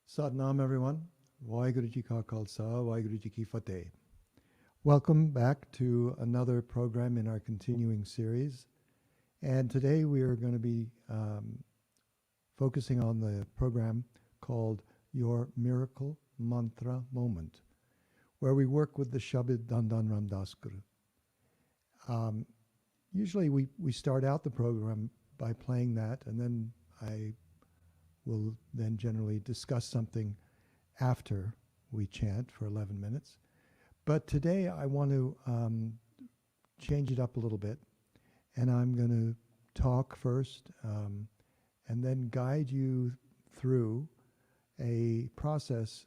Satnam, everyone. Waheguru Ji Ka Khalsa, Waheguru Ji Ki Fateh. Welcome back to another program in our continuing series. And today we are going to be focusing on the program called Your Miracle Mantra Moment, where we work with the shabad Dhan Ram Das Guru. Usually we start out the program by playing that, and then I will then generally discuss something after we chant for 11 minutes. But today I want to change it up a little bit, and I'm going to talk first and then guide you through a process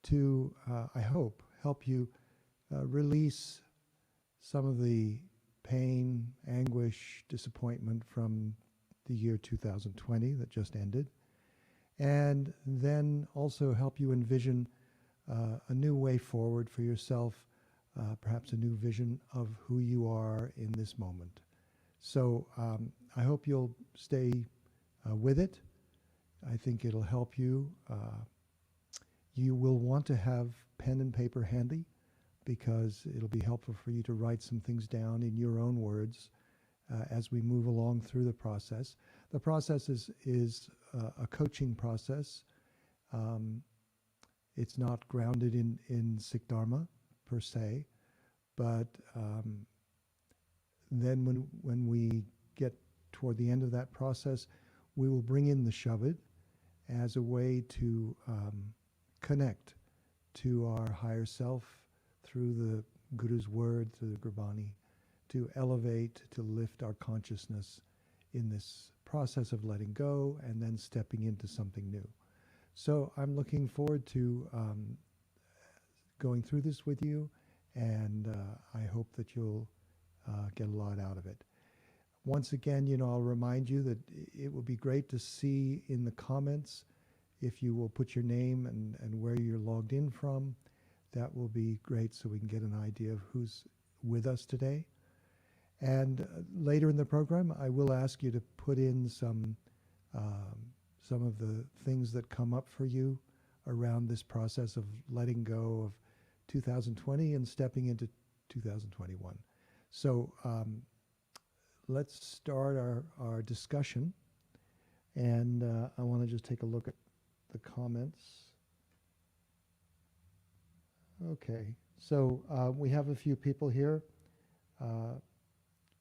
to, I hope, help you release some of the pain, anguish, disappointment from the year 2020 that just ended, and then also help you envision a new way forward for yourself, perhaps a new vision of who you are in this moment. So I hope you'll stay with it. I think it'll help you. You will want to have pen and paper handy because it'll be helpful for you to write some things down in your own words as we move along through the process. The process is a coaching process. It's not grounded in Sikh Dharma per se, but then when we get toward the end of that process, we will bring in the shabad as a way to connect to our higher self through the Guru's word, through the Gurbani, to elevate, to lift our consciousness in this process of letting go and then stepping into something new. So I'm looking forward to going through this with you, and I hope that you'll get a lot out of it. Once again, I'll remind you that it would be great to see in the comments if you will put your name and where you're logged in from. That will be great so we can get an idea of who's with us today. And later in the program, I will ask you to put in some of the things that come up for you around this process of letting go of 2020 and stepping into 2021. So let's start our discussion. And I want to just take a look at the comments. Okay, so we have a few people here.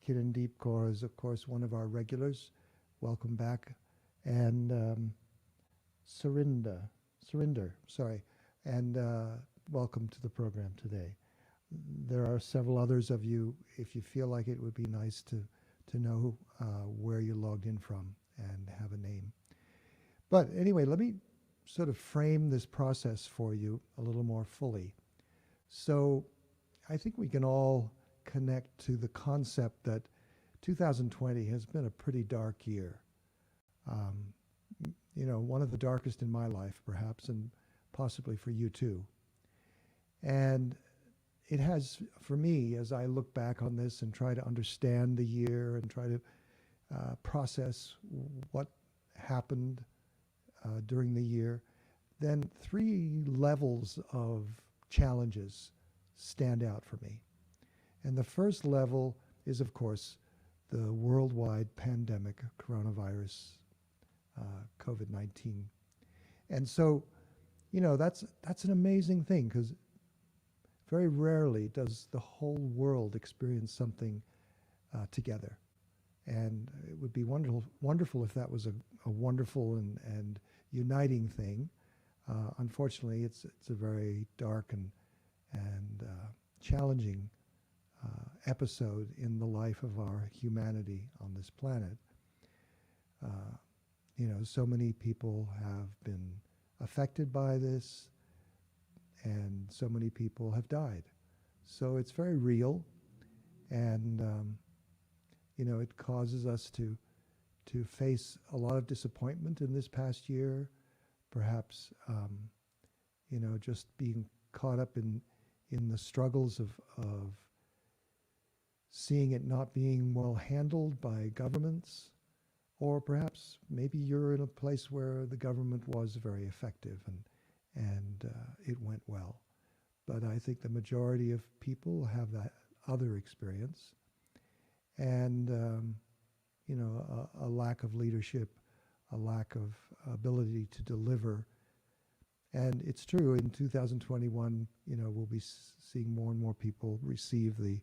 Kirandeep Kaur is, of course, one of our regulars. Welcome back. And Surinder, and welcome to the program today. There are several others of you. If you feel like it would be nice to know where you're logged in from and have a name. But anyway, let me sort of frame this process for you a little more fully. So I think we can all connect to the concept that 2020 has been a pretty dark year. One of the darkest in my life, perhaps, and possibly for you too. And it has, for me, as I look back on this and try to understand the year and try to process what happened during the year, then three levels of challenges stand out for me. And the first level is, of course, the worldwide pandemic, coronavirus, COVID-19. And so, that's an amazing thing, because very rarely does the whole world experience something together. And it would be wonderful if that was a wonderful and uniting thing. Unfortunately, it's a very dark and challenging episode in the life of our humanity on this planet. So many people have been affected by this, and so many people have died. So it's very real, and it causes us to face a lot of disappointment in this past year. Perhaps just being caught up in the struggles of seeing it not being well handled by governments, or perhaps maybe you're in a place where the government was very effective and it went well. But I think the majority of people have that other experience, and a lack of leadership, a lack of ability to deliver. And it's true, in 2021, we'll be seeing more and more people receive the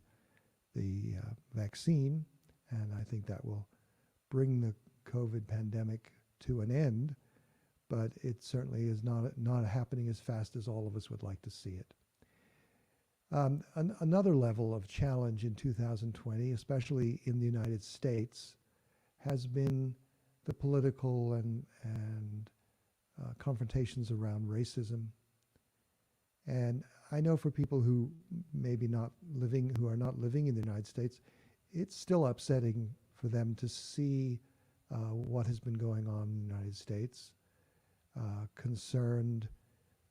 vaccine, and I think that will bring the COVID pandemic to an end. But it certainly is not happening as fast as all of us would like to see it. Another level of challenge in 2020, especially in the United States, has been the political and confrontations around racism. And I know for people who maybe who are not living in the United States, it's still upsetting for them to see what has been going on in the United States, concerned,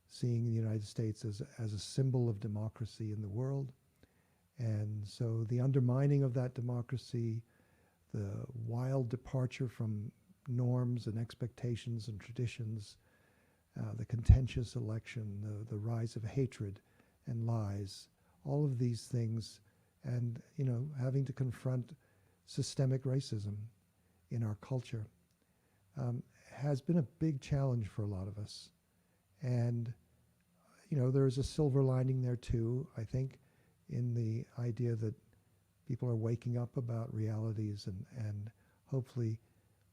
seeing the United States as a symbol of democracy in the world. And so the undermining of that democracy, the wild departure from norms and expectations and traditions, the contentious election, the rise of hatred and lies, all of these things, and having to confront systemic racism in our culture has been a big challenge for a lot of us. And there's a silver lining there too, I think, in the idea that people are waking up about realities and hopefully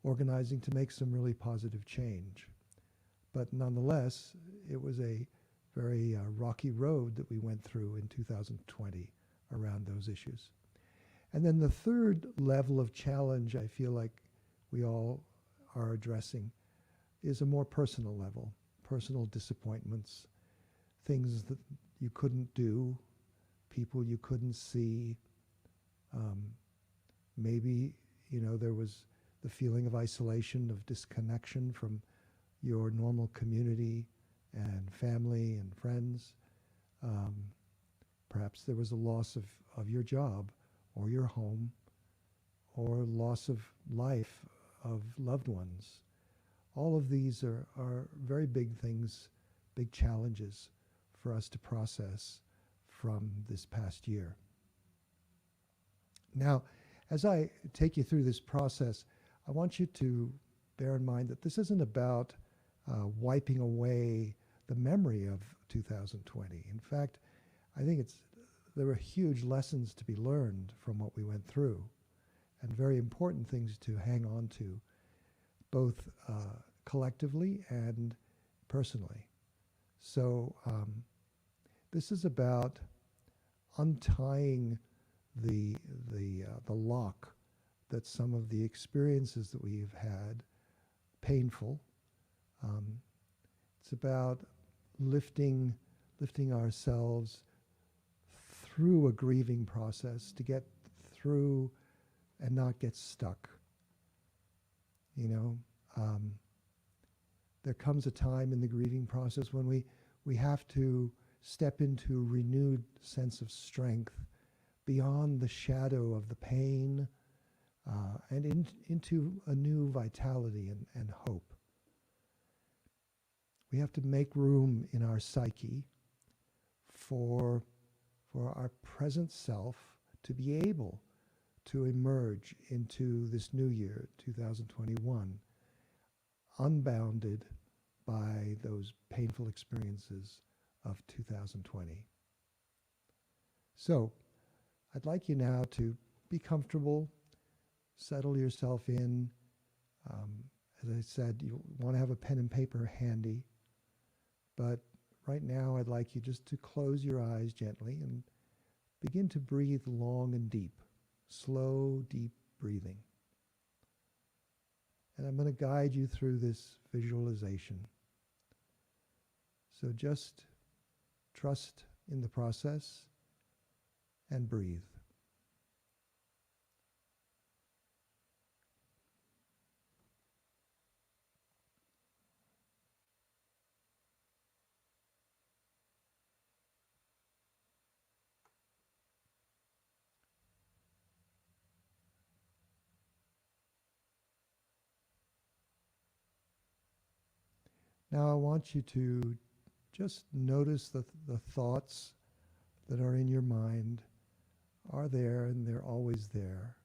organizing to make some really positive change. But nonetheless, it was a very rocky road that we went through in 2020 around those issues. And then the third level of challenge I feel like we all are addressing is a more personal level, personal disappointments, things that you couldn't do, people you couldn't see. Maybe, there was the feeling of isolation, of disconnection from your normal community and family and friends. Perhaps there was a loss of your job or your home, or loss of life of loved ones. All of these are very big things, big challenges for us to process from this past year. Now, as I take you through this process, I want you to bear in mind that this isn't about wiping away the memory of 2020. In fact, I think there were huge lessons to be learned from what we went through, and very important things to hang on to, both collectively and personally. So this is about untying the lock that some of the experiences that we've had, painful. It's about lifting ourselves through a grieving process to get through and not get stuck. There comes a time in the grieving process when we have to step into a renewed sense of strength beyond the shadow of the pain, and into a new vitality and hope. We have to make room in our psyche for our present self to be able to emerge into this new year, 2021, unbounded by those painful experiences of 2020. So, I'd like you now to be comfortable, settle yourself in. As I said, you want to have a pen and paper handy, but right now I'd like you just to close your eyes gently and begin to breathe long and deep, slow, deep breathing. And I'm going to guide you through this visualization. So just trust in the process and breathe. Now I want you to just notice the thoughts that are in your mind are there and they're always there,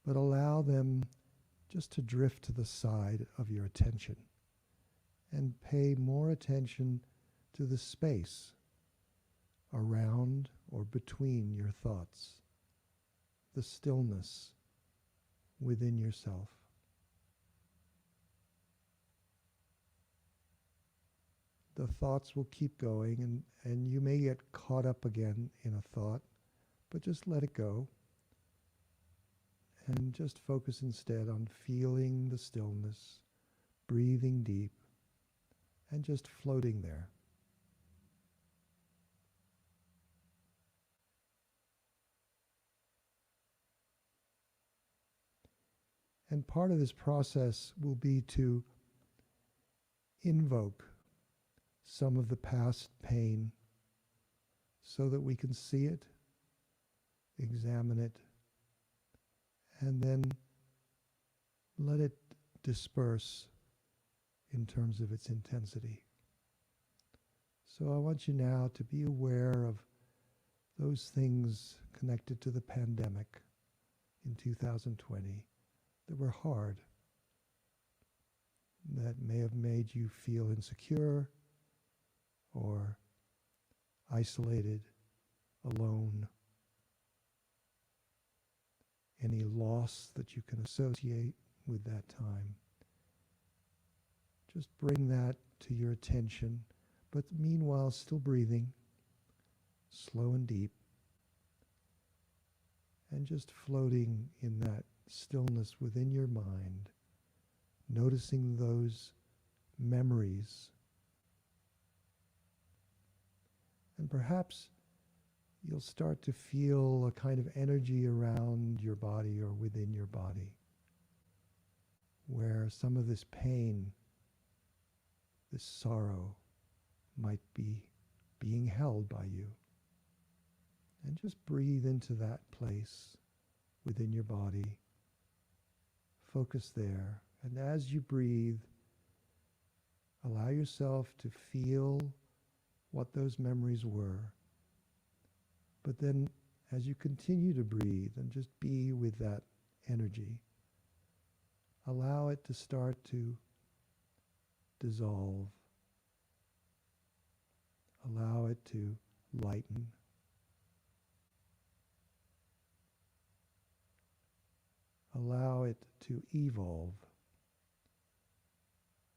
but allow them just to drift to the side of your attention and pay more attention to the space around or between your thoughts, the stillness within yourself. The thoughts will keep going, and you may get caught up again in a thought, but just let it go and just focus instead on feeling the stillness, breathing deep, and just floating there. And part of this process will be to invoke some of the past pain so that we can see it, examine it, and then let it disperse in terms of its intensity. So I want you now to be aware of those things connected to the pandemic in 2020 that were hard, that may have made you feel insecure or isolated, alone. Any loss that you can associate with that time. Just bring that to your attention, but meanwhile still breathing, slow and deep, and just floating in that stillness within your mind, noticing those memories. And perhaps you'll start to feel a kind of energy around your body or within your body, where some of this pain, this sorrow, might be being held by you. And just breathe into that place within your body. Focus there. And as you breathe, allow yourself to feel what those memories were. But then as you continue to breathe and just be with that energy, allow it to start to dissolve. Allow it to lighten. Allow it to evolve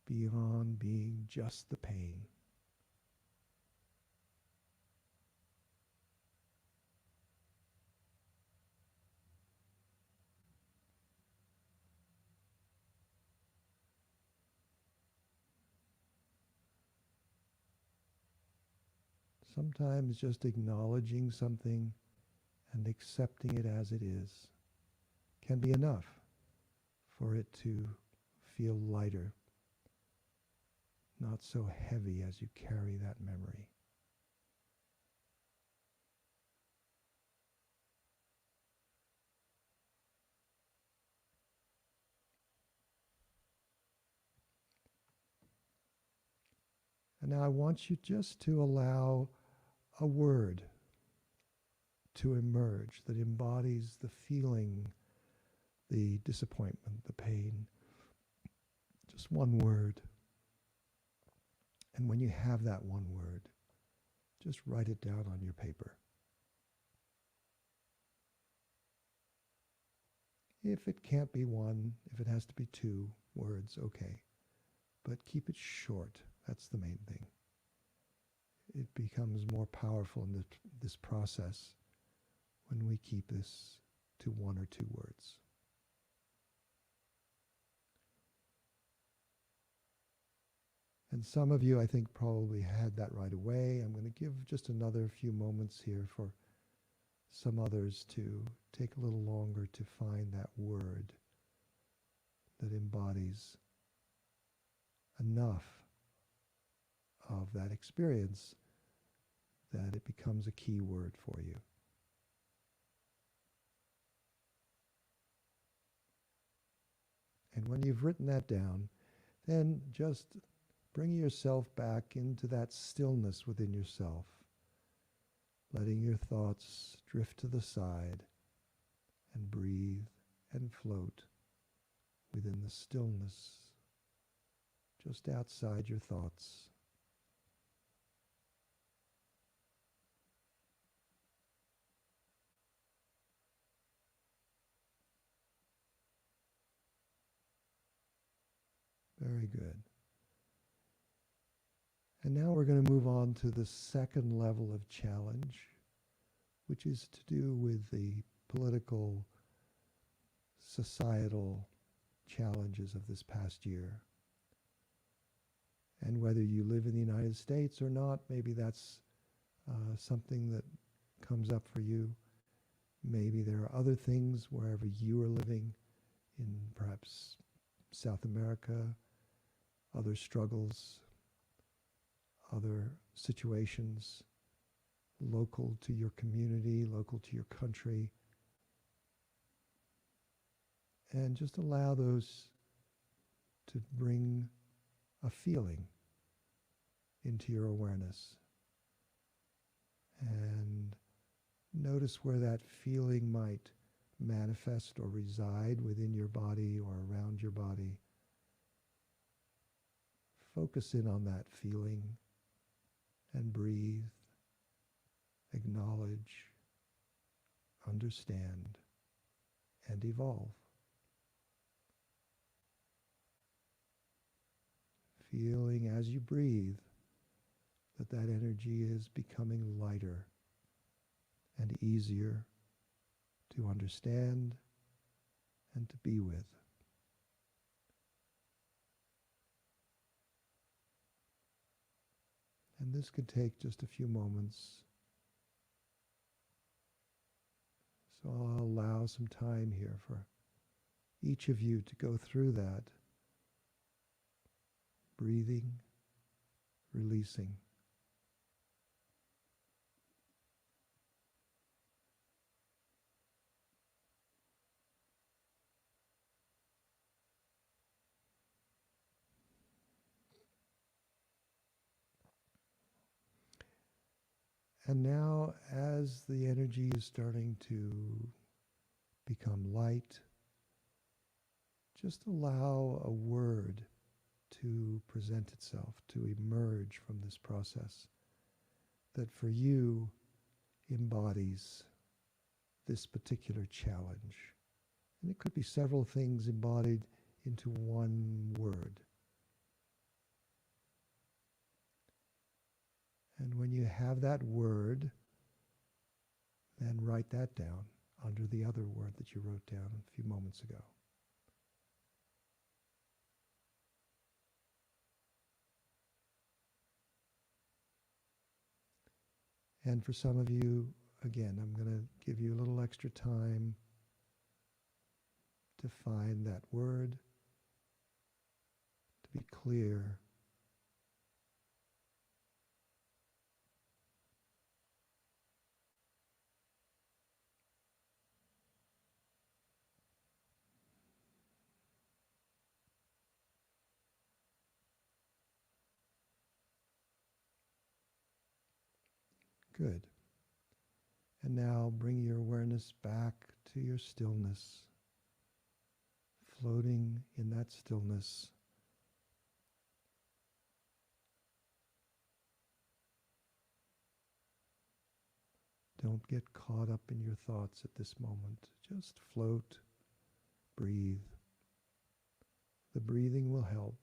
beyond being just the pain. Sometimes just acknowledging something and accepting it as it is can be enough for it to feel lighter, not so heavy as you carry that memory. And now I want you just to allow a word to emerge that embodies the feeling, the disappointment, the pain. Just one word. And when you have that one word, just write it down on your paper. If it can't be one, if it has to be 2 words, okay. But keep it short. That's the main thing. It becomes more powerful in this process when we keep this to 1 or 2 words. And some of you, I think, probably had that right away. I'm going to give just another few moments here for some others to take a little longer to find that word that embodies enough of that experience that it becomes a key word for you. And when you've written that down, then just bring yourself back into that stillness within yourself, letting your thoughts drift to the side and breathe and float within the stillness just outside your thoughts. Very good. And now we're going to move on to the second level of challenge, which is to do with the political, societal challenges of this past year. And whether you live in the United States or not, maybe that's something that comes up for you. Maybe there are other things wherever you are living, in perhaps South America, other struggles, other situations local to your community, local to your country. And just allow those to bring a feeling into your awareness. And notice where that feeling might manifest or reside within your body or around your body. Focus in on that feeling and breathe, acknowledge, understand, and evolve. Feeling as you breathe that that energy is becoming lighter and easier to understand and to be with. And this could take just a few moments. So I'll allow some time here for each of you to go through that. Breathing, releasing. And now, as the energy is starting to become light, just allow a word to present itself, to emerge from this process that for you embodies this particular challenge. And it could be several things embodied into one word. And when you have that word, then write that down under the other word that you wrote down a few moments ago. And for some of you, again, I'm going to give you a little extra time to find that word, to be clear. Good. And now bring your awareness back to your stillness, floating in that stillness. Don't get caught up in your thoughts at this moment. Just float, breathe. The breathing will help.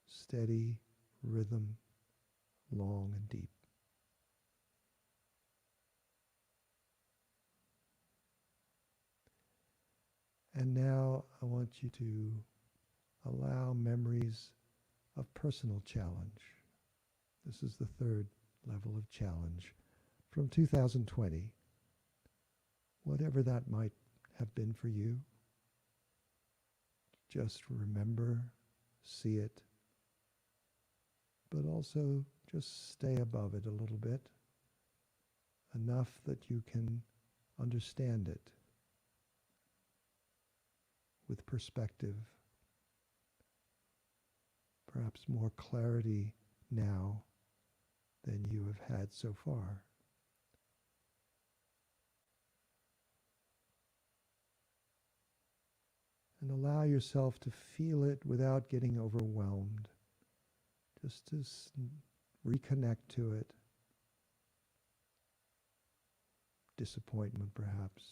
Steady rhythm, long and deep. And now I want you to allow memories of personal challenge. This is the third level of challenge from 2020. Whatever that might have been for you, just remember, see it, but also just stay above it a little bit, enough that you can understand it with perspective, perhaps more clarity now than you have had so far. And allow yourself to feel it without getting overwhelmed. Just to reconnect to it. Disappointment, perhaps.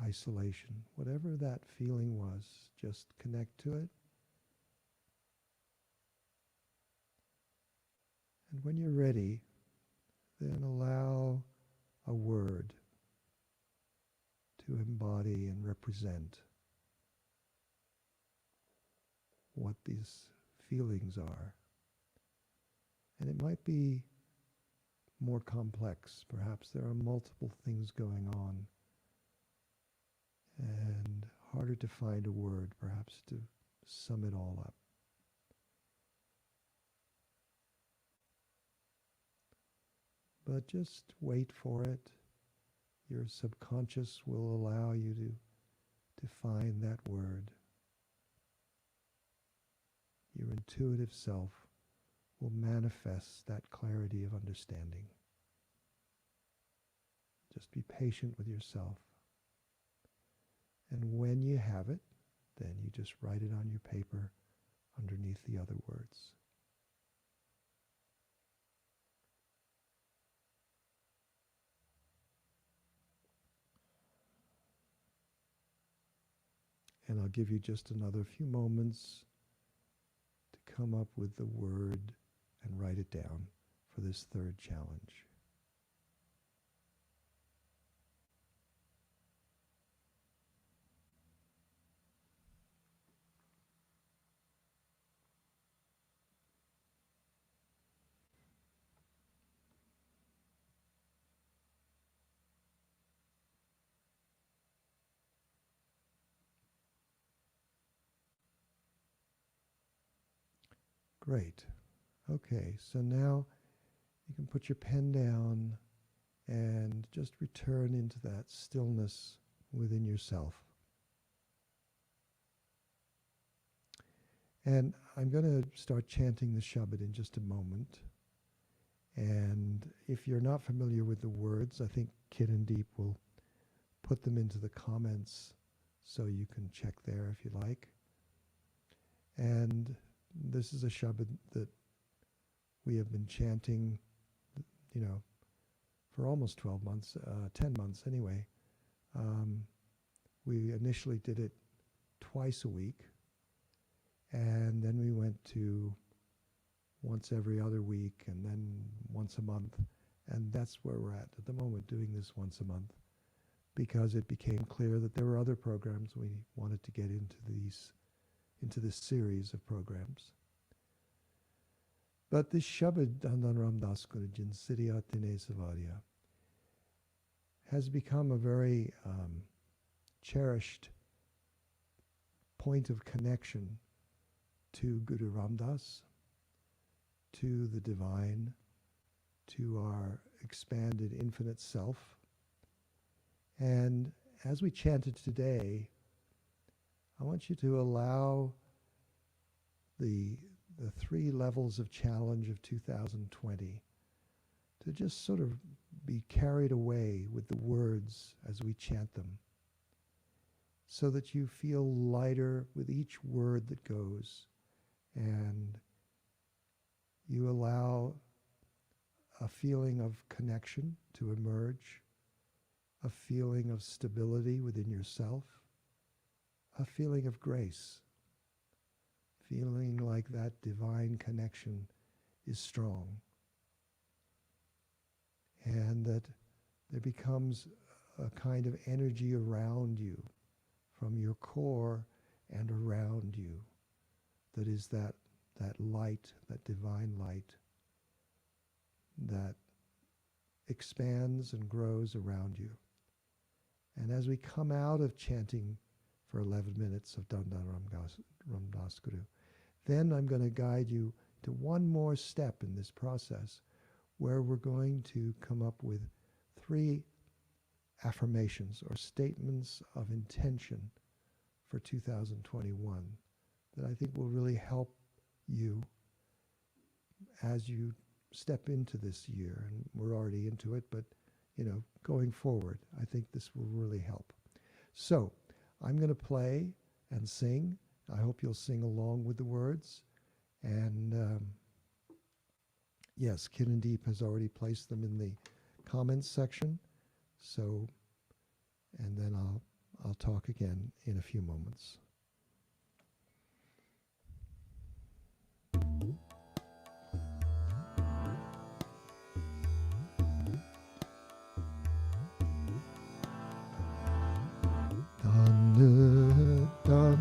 Isolation. Whatever that feeling was, just connect to it. And when you're ready, then allow a word to embody and represent what these feelings are. And it might be more complex. Perhaps there are multiple things going on and harder to find a word, perhaps, to sum it all up. But just wait for it. Your subconscious will allow you to find that word. Your intuitive self will manifest that clarity of understanding. Just be patient with yourself. And when you have it, then you just write it on your paper underneath the other words. And I'll give you just another few moments to come up with the word and write it down for this third challenge. Great. Okay, so now you can put your pen down and just return into that stillness within yourself. And I'm going to start chanting the shabad in just a moment. And if you're not familiar with the words, I think Kid and Deep will put them into the comments so you can check there if you like. And this is a shabad that we have been chanting, for almost 12 months, 10 months anyway. We initially did it twice a week, and then we went to once every other week, and then once a month. And that's where we're at the moment, doing this once a month, because it became clear that there were other programs we wanted to get into this series of programs. But this Shabad Dhan Ram Das Guru Jin Siriya Tine Savarya has become a very cherished point of connection to Guru Ramdas, to the divine, to our expanded infinite self. And as we chanted today, I want you to allow the 3 levels of challenge of 2020 to just sort of be carried away with the words as we chant them, so that you feel lighter with each word that goes, and you allow a feeling of connection to emerge, a feeling of stability within yourself, a feeling of grace, feeling like that divine connection is strong, and that there becomes a kind of energy around you, from your core and around you, that is that light, that divine light, that expands and grows around you. And as we come out of chanting for 11 minutes of Dhan Ram Das Guru, then I'm going to guide you to one more step in this process, where we're going to come up with 3 affirmations or statements of intention for 2021 that I think will really help you as you step into this year. And we're already into it, but going forward, I think this will really help. So I'm going to play and sing. I hope you'll sing along with the words. And yes, Kid and Deep has already placed them in the comments section. So, and then I'll talk again in a few moments. Dhan, Dhan,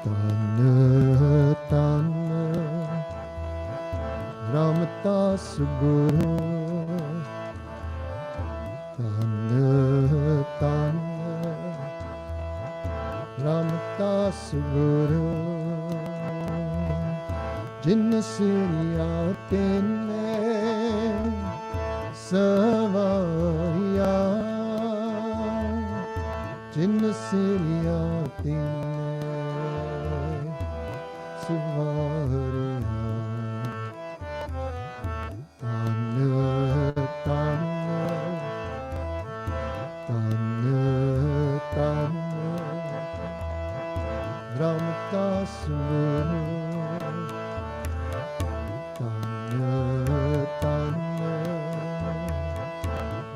Dhan, Dhan, Ramadas Guru. Dhan, Dhan, Ramadas Guru. Jin Siriya Tene Savariya, Jin Siriya Tene Savariya. Dhan, Dhan, Dhan, Dhan, Ramadas Guru.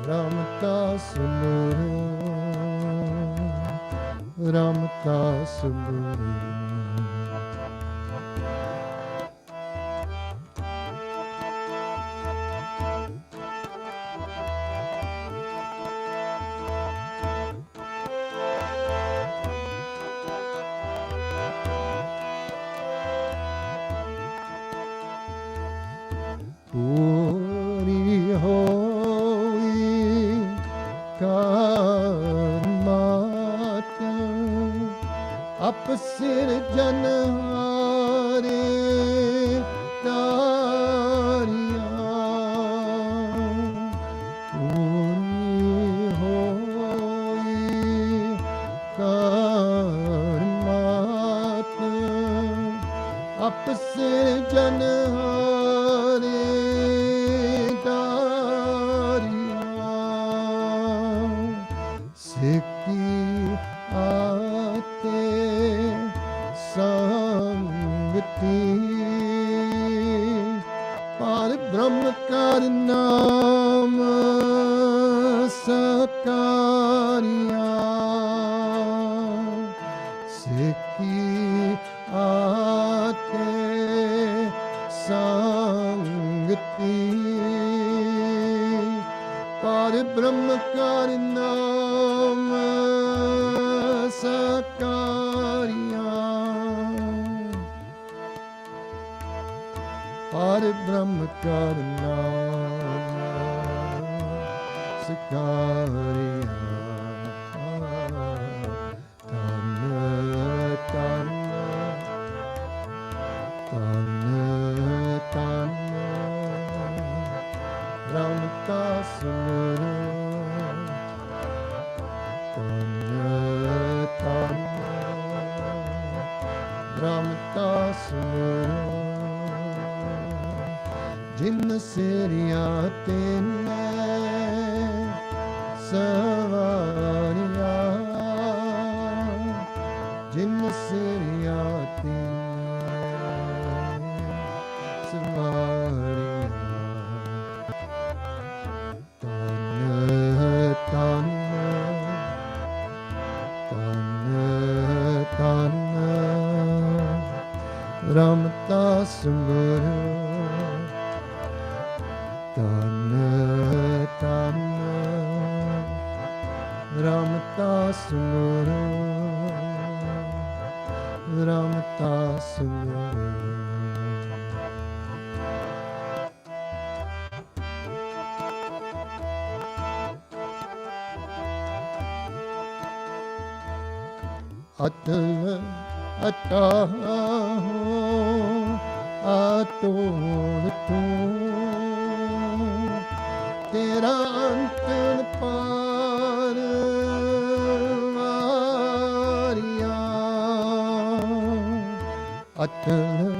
Ramadas Guru, Ramadas Guru. Puri hoy karmat apsir janhare dariya. Puri hoy karmat apsir janhare Sikhi aate sangti par Brahm kar naam sakariya. Sikhi aate sangti par Brahm kar naam sakariya. Par Brahm kar naam sakariya. Dhan, Dhan, Dhan, Dhan, Ramadas Guru. Dhan, Dhan, Ramadas Guru. Jin Siriya Tene Savariya, Jin Siriya Tene Savariya. Dhan, Dhan, Dhan, Ramadas Guru. Dhan, Dhan, Ramadas Guru, Ramadas Guru. Atal ataho atol tu tera ant par Atal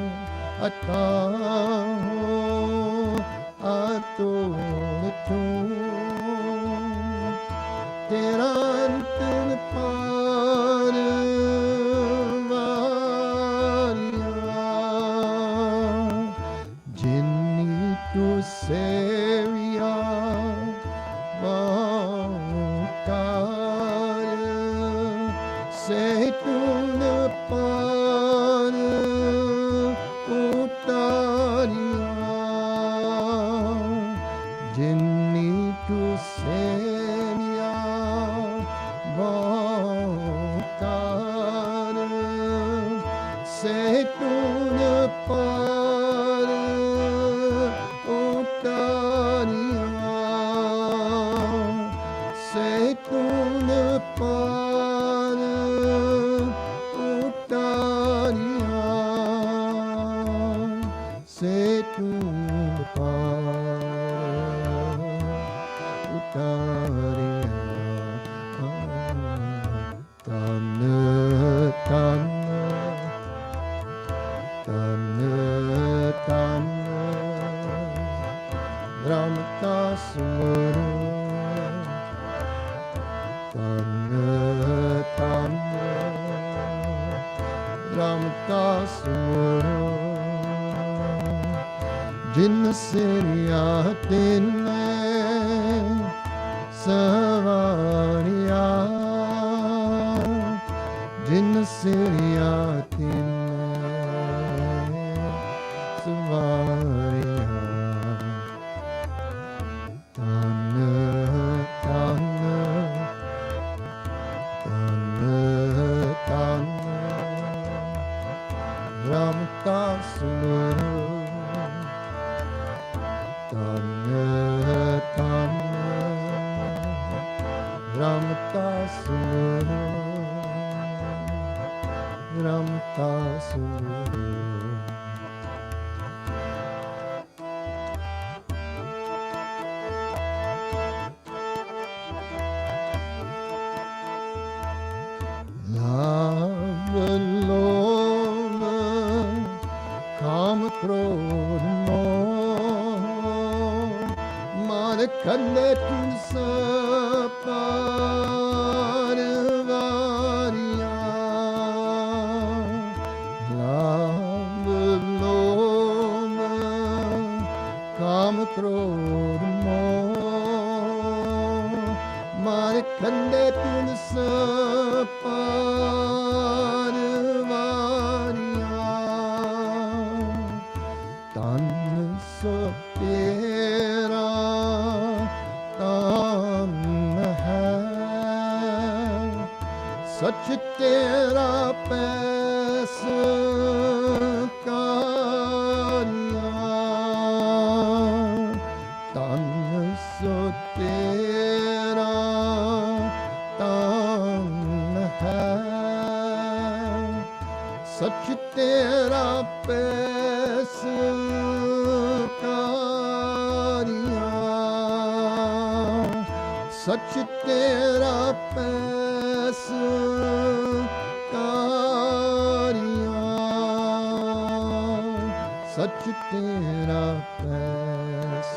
ਅਟਾਹੋ Atul ਤੂੰ ਤੇਰਾ ਅੰਤਨ ਪਾਰ ਵਾਲਿਆ ਜਿਨੀ ਤੂੰ ਸੇਵਿਆ ਵਾਕਾਰ ਸੇ ਤੂੰ ਪਾਰ ਉਤਾਰਿਆ ਜਿਨੀ ਤੂੰ ਸੇਵਿਆ ਵਾਕਾਰ ਸੇ ਤੂੰ ਪਾਰ ਉਤਾਰਿਆ ਸੇ ਤੂੰ ਪਾਰ ਉਤਾਰਿਆ ਸੇ ਤੂੰ ਪਾਰ ਉਤਾਰਿਆ ਤਨ ਤਨ ਤਨ ਤਨ ਰਾਮ ਕਾ ਸਿਮਰਨ ਤਨ ਤਨ ਰਾਮ ਕਾ ਸਿਮਰਨ ਜਿਨ ਸਿਰਿਆ ਤਿਨੈ ਸਵਾਰਿਆ ਜਿਨ ਸਿਰਿਆ ਤਿਨੈ ਸਵਾਰਿਆ ਤਨ ਤਨ ਤਨ ਤਨ ਰਾਮ ਕਾ ਸਿਮਰਨ ਤਨ ਤਨ ਰਾਮ ਕਾ ਸਿਮਰਨ ਰਾਮ ਕਾ ਸਿਮਰਨ ਲਾਭ ਲੋਭ ਕਾਮ ਕ੍ਰੋਧ ਮੋਹ ਮਾਰ ਕੰਨੇ ਤੁਨ ਸਪਾਰ ਵਾਰਿਆ ਲਾਭ ਲੋਭ ਕਾਮ ਕ੍ਰੋਧ ਮੋਹ ਮਾਰ ਕੰਨੇ ਤੁਨ ਸਪਾਰ ਵਾਰਿਆ ਤਨ ਸੋ ਤੇਰਾ ਤਨ ਹੈ ਸਚ ਤੇਰਾ ਪੈਸ ਕਾਰਿਆ ਤਨ ਸੋ ਤੇਰਾ ਤਨ ਹੈ ਸਚ ਤੇਰਾ ਪੈਸ ਕਾਰਿਆ ਸਚ ਤੇਰਾ ਪੈਸ ਕਾਰਿਆ ਸਚ ਤੇਰਾ ਪੈਸ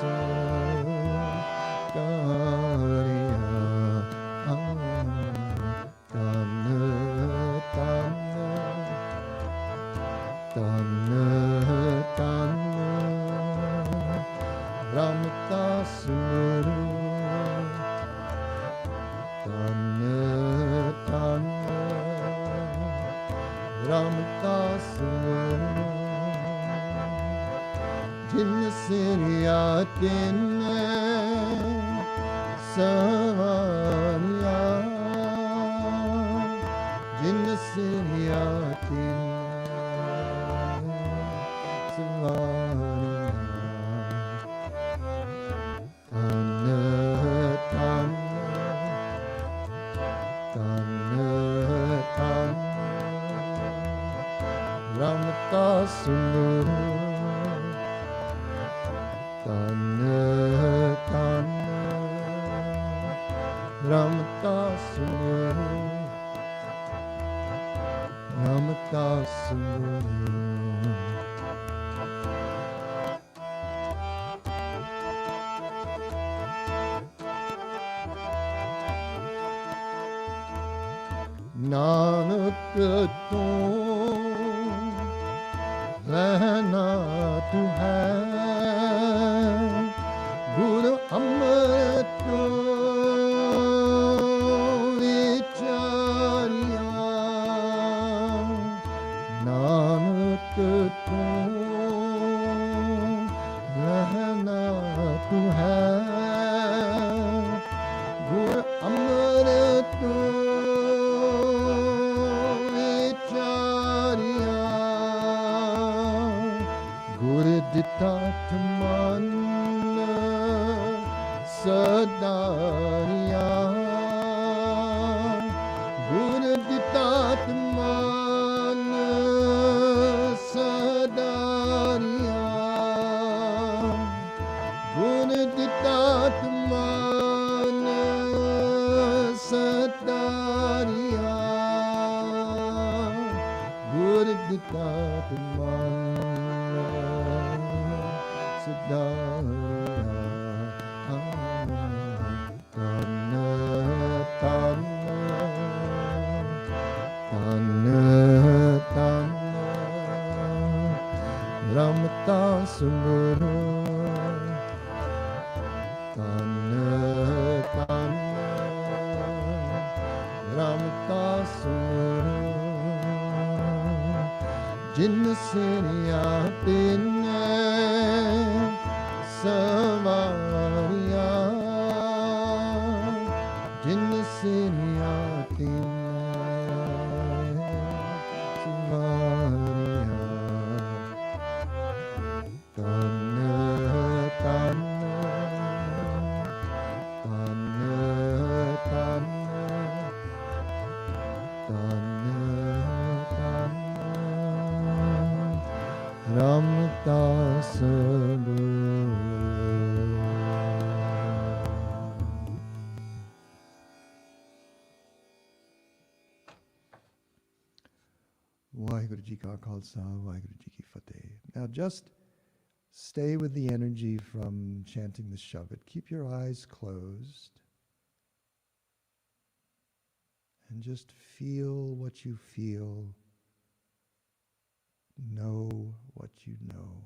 ਕਾਰਿਆ ਤਨ ਤਨ ਤਨ ਤਨ ਰਾਮ ਕਾ ਸਿਮਰਨ ਤਨ ਤਨ ਰਾਮ ਕਾ ਸਿਮਰਨ ਜਿਨ ਸਿਰਿਆ ਤਿਨੈ ਸਵਾਰਿਆ ਜਿਨ ਸਿਰਿਆ ਤਿਨੈ ਸਵਾਰਿਆ ਤਨ ਤਨ ਤਨ ਤਨ ਰਾਮ ਕਾ ਸਿਮਰਨ ਤਨ ਤਨ ਰਾਮ ਕਾ ਸਿਮਰਨ ਰਾਮ ਕਾ ਸਿਮਰਨ ਨਾਨਕ ਤੂੰ ਰਹਿਣਾ ਤੂੰ ਹੈ ਗੁਰ ਅੰਮ੍ਰਿਤ ਵਿਚਾਰਿਆ ਨਾਨਕ ਤੂੰ ਰਹਿਣਾ ਤੂੰ ਹੈ ਗੁਰ ਅੰਮ੍ਰਿਤ ਦਿੱਤਾਤ ਮਨ ਸਦਾਰਿਆ ਗੁਰ ਦਿੱਤਾਤ ਮਨ ਸਦਾਰਿਆ ਗੁਰ ਦਿੱਤਾਤ ਮਨ ਸਦਾਰਿਆ ਗੁਰ ਦਿੱਤਾਤ ਮਨ ਰਮਤਾ ਸੁਮਰੋ ਤਨ ਤਨ ਰਮਤਾ ਸੁਮਰੋ ਜਿਨ ਸਿਰਿਆ ਤਿਨੈ ਸਵਾਰਿਆ ਜਿਨ ਸਿਰਿਆ ਤਿਨੈ ਸਵਾਰਿਆ ਤਨ ਤਨ ਤਨ ਤਨ ਤਨ ਤਨ Ramta ਸਭੂ Vaheguru Ji Ka Khalsa, Vaheguru Ji Ki Fateh. Now just stay with the energy from chanting the shabad. Keep your eyes closed and just feel what you feel. Know what you know.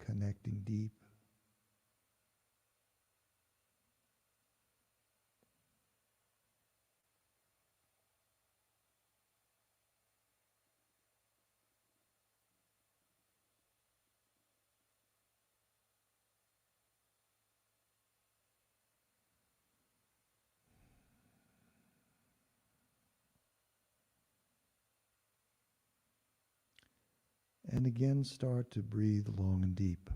Connecting deep. And again, start to breathe long and deep.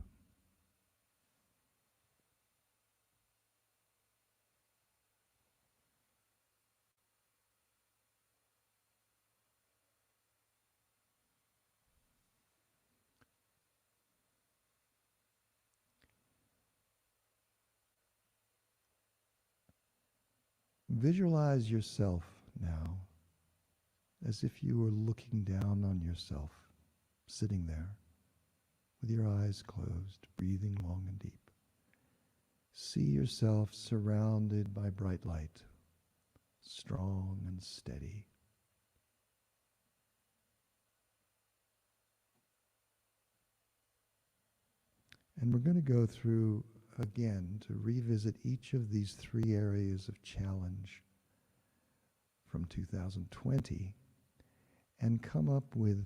Visualize yourself now as if you were looking down on yourself, sitting there with your eyes closed, breathing long and deep. See yourself surrounded by bright light, strong and steady. And we're going to go through again to revisit each of these three areas of challenge from 2020 and come up with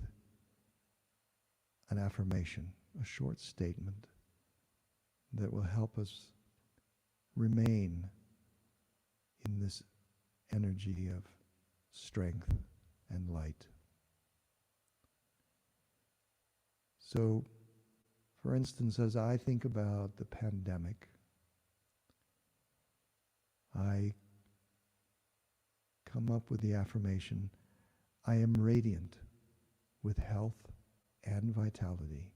an affirmation, a short statement that will help us remain in this energy of strength and light. So, for instance, as I think about the pandemic, I come up with the affirmation, I am radiant with health and vitality,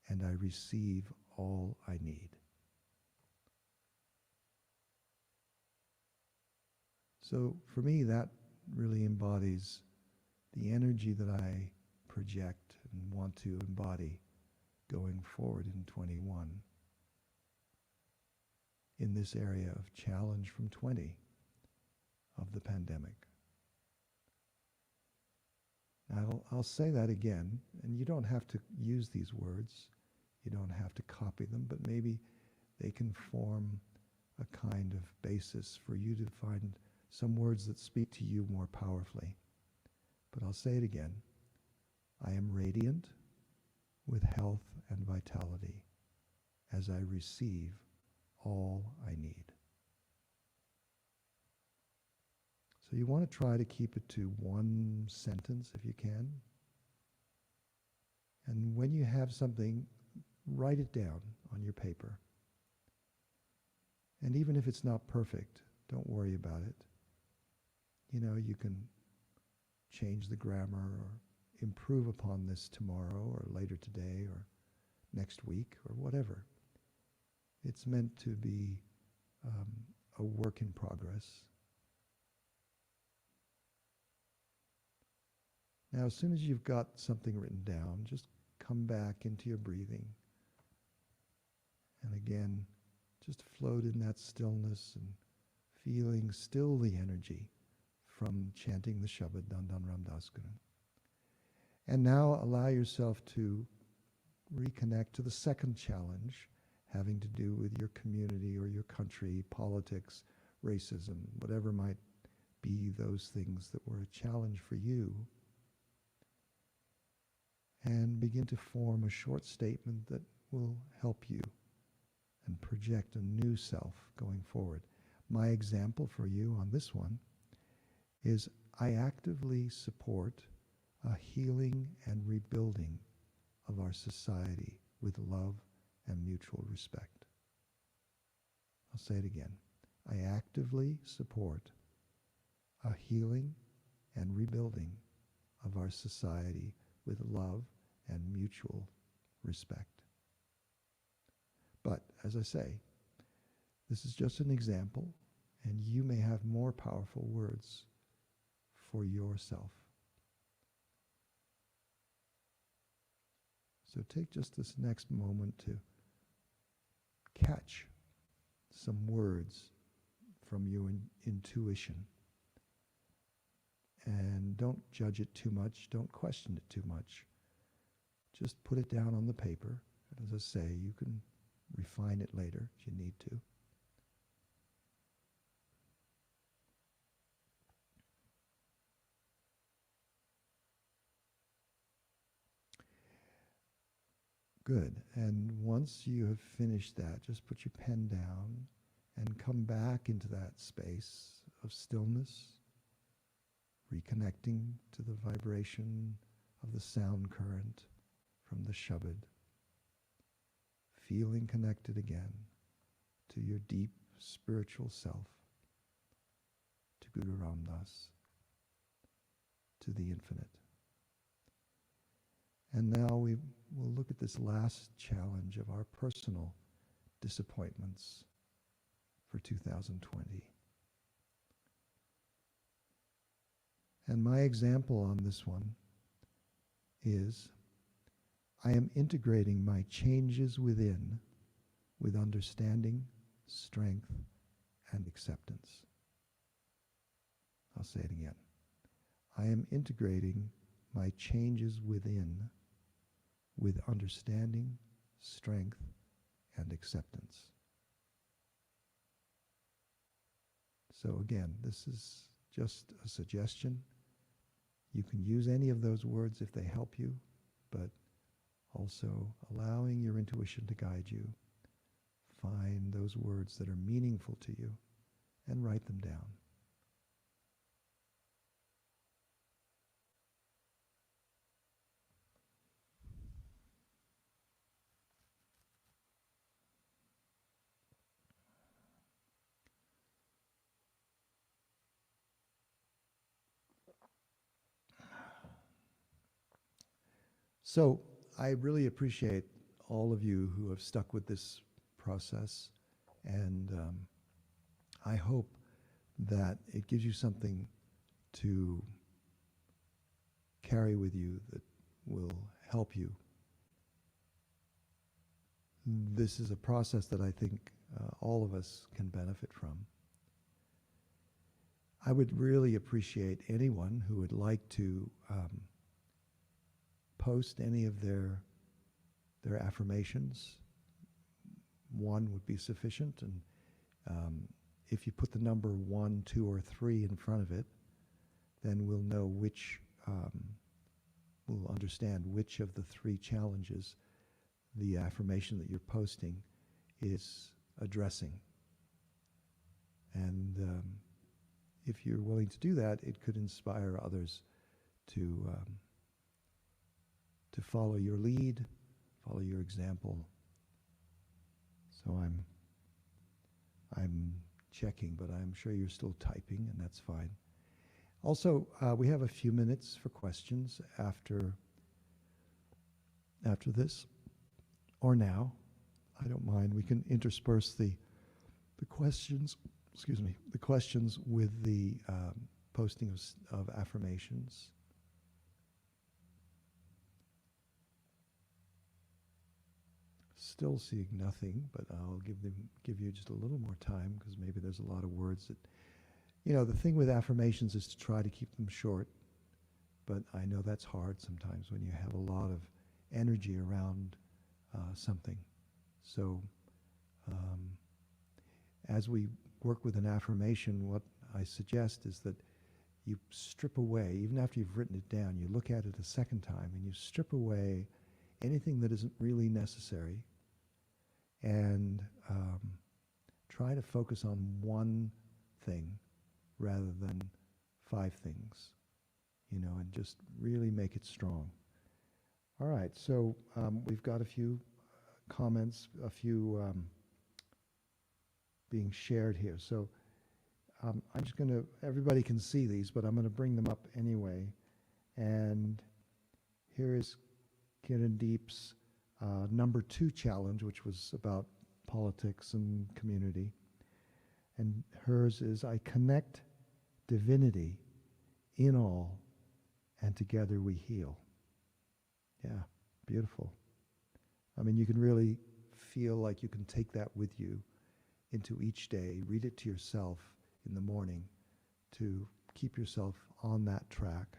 and I receive all I need. So for me, that really embodies the energy that I project and want to embody going forward in 21 in this area of challenge from 20 of the pandemic. Now, I'll say that again, and you don't have to use these words. You don't have to copy them, but maybe they can form a kind of basis for you to find some words that speak to you more powerfully. But I'll say it again. I am radiant with health and vitality as I receive all I need. So you want to try to keep it to one sentence if you can. And when you have something, write it down on your paper. And even if it's not perfect, don't worry about it. You know, you can change the grammar or improve upon this tomorrow or later today or next week or whatever. It's meant to be a work in progress. Now, as soon as you've got something written down, just come back into your breathing. And again, just float in that stillness and feeling still the energy from chanting the shabad Dhan Dhan Ram Das Guru. And now allow yourself to reconnect to the second challenge having to do with your community or your country, politics, racism, whatever might be those things that were a challenge for you. And begin to form a short statement that will help you and project a new self going forward. My example for you on this one is I actively support a healing and rebuilding of our society with love and mutual respect. I'll say it again. I actively support a healing and rebuilding of our society with love and mutual respect. But as I say, this is just an example, and you may have more powerful words for yourself. So take just this next moment to catch some words from your intuition. And don't judge it too much, don't question it too much. Just put it down on the paper. And as I say, you can refine it later if you need to. Good. And once you have finished that, just put your pen down and come back into that space of stillness, reconnecting to the vibration of the sound current from the shabad, feeling connected again to your deep spiritual self, to Guru Ram Das, to the infinite. And now we will look at this last challenge of our personal disappointments for 2020. And my example on this one is I am integrating my changes within with understanding, strength, and acceptance. I'll say it again. I am integrating my changes within with understanding, strength, and acceptance. So again, this is just a suggestion. You can use any of those words if they help you, but also allowing your intuition to guide you. Find those words that are meaningful to you and write them down. So I really appreciate all of you who have stuck with this process, and I hope that it gives you something to carry with you that will help you. This is a process that I think all of us can benefit from. I would really appreciate anyone who would like to post any of their affirmations. One would be sufficient, and if you put the number 1, 2, or 3 in front of it, then we'll know which, we'll understand which of the 3 challenges the affirmation that you're posting is addressing. And if you're willing to do that, it could inspire others to follow your lead, follow your example. So I'm checking, but I'm sure you're still typing, and that's fine. Also, we have a few minutes for questions after this, or now. I don't mind. We can intersperse the questions. Excuse me, the questions with the posting of affirmations. Still seeing nothing, but I'll give you just a little more time, because maybe there's a lot of words that, the thing with affirmations is to try to keep them short, but I know that's hard sometimes when you have a lot of energy around something. So as we work with an affirmation, what I suggest is that you strip away, even after you've written it down, you look at it a second time and you strip away anything that isn't really necessary, and try to focus on one thing rather than 5 things, and just really make it strong. All right, so we've got a few comments, a few being shared here. So I'm just going to, everybody can see these, but I'm going to bring them up anyway. And here is Kirandeep's number 2 challenge, which was about politics and community. And hers is, I connect divinity in all, and together we heal. Yeah, beautiful. I mean, you can really feel like you can take that with you into each day. Read it to yourself in the morning to keep yourself on that track.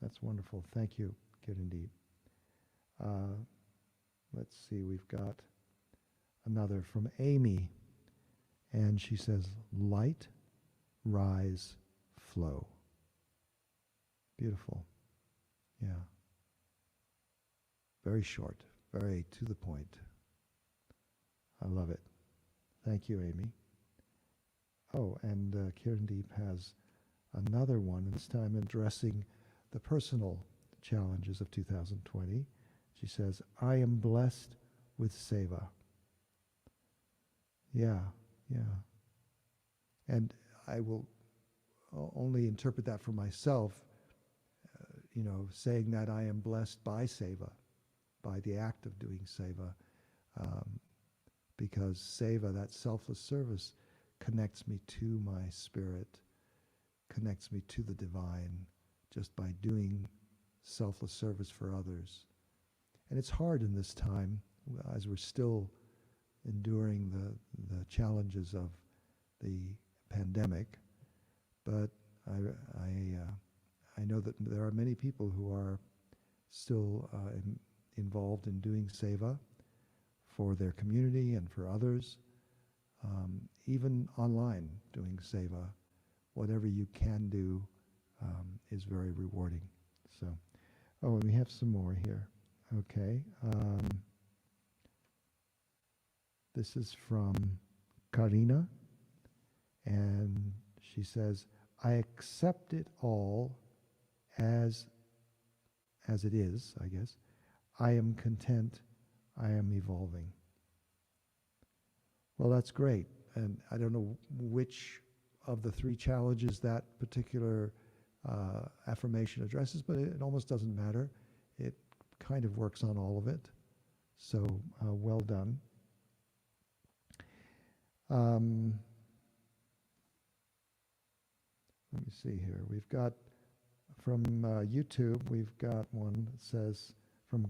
That's wonderful. Thank you, Kirandeep. Let's see, we've got another from Amy, and she says, light, rise, flow. Beautiful. Yeah. Very short, very to the point. I love it. Thank you, Amy. Oh, and Kirandeep has another one, this time addressing the personal challenges of 2020. She says, I am blessed with seva. Yeah. And I will only interpret that for myself, saying that I am blessed by seva, by the act of doing seva, because seva, that selfless service, connects me to my spirit, connects me to the divine, just by doing selfless service for others. And it's hard in this time, as we're still enduring the challenges of the pandemic, but I know that there are many people who are still involved in doing seva for their community and for others, even online doing seva. Whatever you can do is very rewarding. So, oh, and we have some more here. Okay. This is from Karina, and she says, I accept it all as it is, I guess. I am content. I am evolving. Well, that's great. And I don't know which of the 3 challenges that particular affirmation addresses, but it almost doesn't matter. It kind of works on all of it. So well done. Let me see here. We've got from YouTube, we've got one that says, from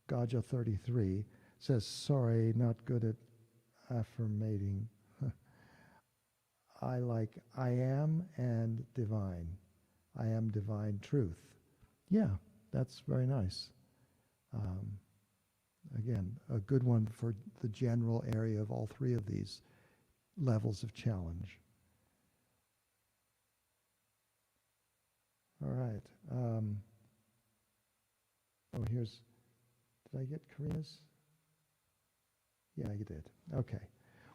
Gaja33, says, sorry, not good at affirmating. I like I am and divine. I am divine truth. Yeah, that's very nice. Again, a good one for the general area of all three of these levels of challenge. All right. Oh, here's, did I get Karina's? Yeah, I did. Okay.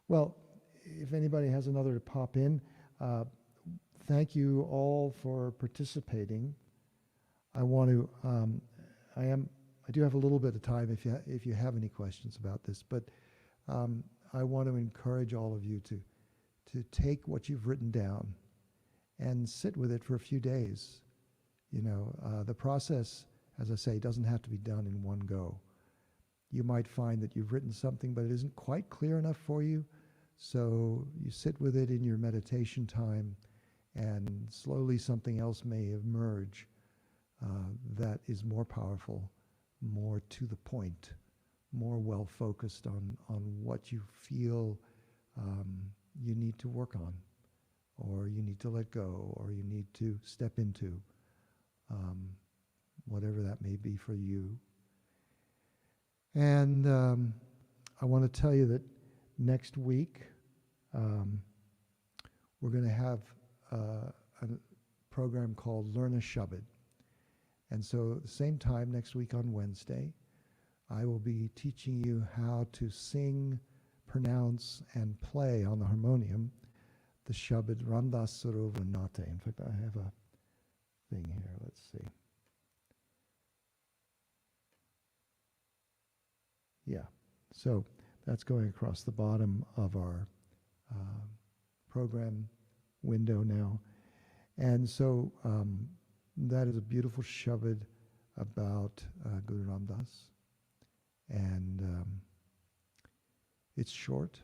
Well, if anybody has another to pop in, thank you all for participating. I want to, I do have a little bit of time if you have any questions about this, but I want to encourage all of you to take what you've written down and sit with it for a few days. You know, the process, as I say, doesn't have to be done in one go. You might find that you've written something, but it isn't quite clear enough for you. So you sit with it in your meditation time, and slowly something else may emerge that is more powerful, more to the point, more well focused on what you feel you need to work on, or you need to let go, or you need to step into, whatever that may be for you. And I want to tell you that next week we're going to have a program called Learn a Shabad. And so at the same time next week on Wednesday, I will be teaching you how to sing, pronounce, and play on the harmonium the Shabad Ramdas Sarovar Nate. In fact, I have a thing here. Let's see. Yeah, so that's going across the bottom of our program window now. And so that is a beautiful Shabad about Guru Ramdas. And it's short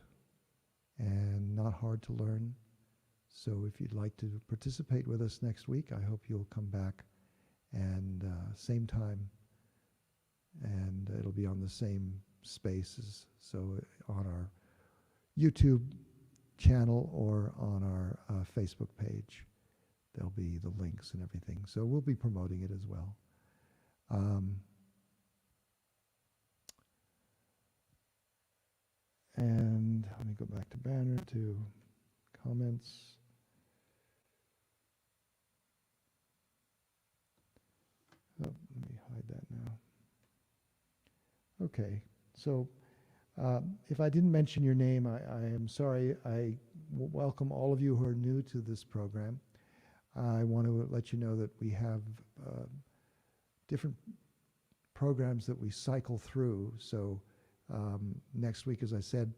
and not hard to learn. So if you'd like to participate with us next week, I hope you'll come back, and same time, and it'll be on the same spaces, so on our YouTube channel or on our Facebook page. There'll be the links and everything. So we'll be promoting it as well. And let me go back to Banner to comments. Oh, let me hide that now. Okay, so if I didn't mention your name, I am sorry. I welcome all of you who are new to this program. I want to let you know that we have different programs that we cycle through. So next week, as I said,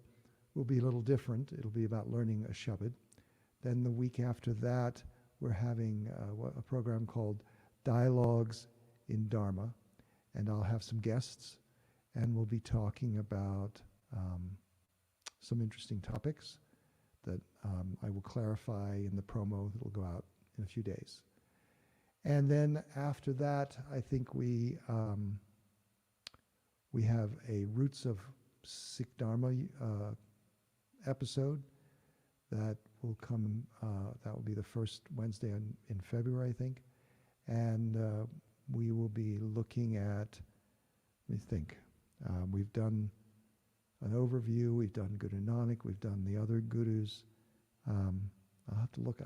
will be a little different. It'll be about learning a Shabad. Then the week after that, we're having a program called Dialogues in Dharma, and I'll have some guests, and we'll be talking about some interesting topics that I will clarify in the promo that will go out in a few days. And then after that, I think we have a Roots of Sikh Dharma episode that will come, that will be the first Wednesday in February, I think. And we will be looking at, let me think, we've done an overview, we've done Guru Nanak, we've done the other gurus. I'll have to look,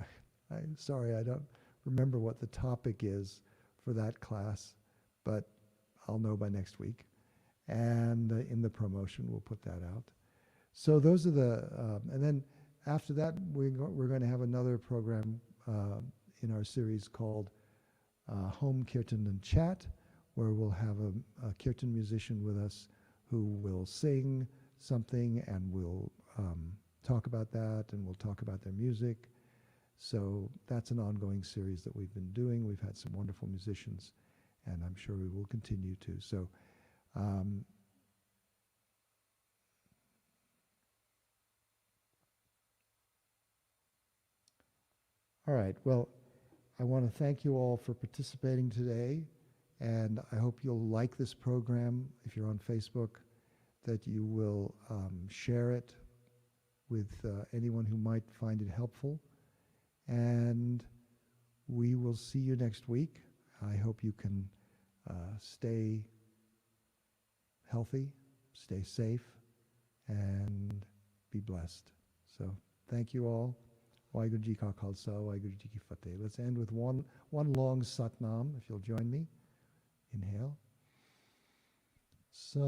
I'm sorry, I don't remember what the topic is for that class, but I'll know by next week. And in the promotion, we'll put that out. So those are the, and then after that, we're going to have another program in our series called Home Kirtan and Chat, where we'll have a kirtan musician with us who will sing something, and we'll talk about that, and we'll talk about their music. So that's an ongoing series that we've been doing. We've had some wonderful musicians, and I'm sure we will continue to. So all right, well, I want to thank you all for participating today, and I hope you'll like this program if you're on Facebook, that you will share it with anyone who might find it helpful. And we will see you next week. I hope you can stay healthy, stay safe, and be blessed. So thank you all. Waheguru Ji Ka Khalsa, Waheguru Ji Ki Fateh. Let's end with one long Satnam, if you'll join me. Inhale. Sa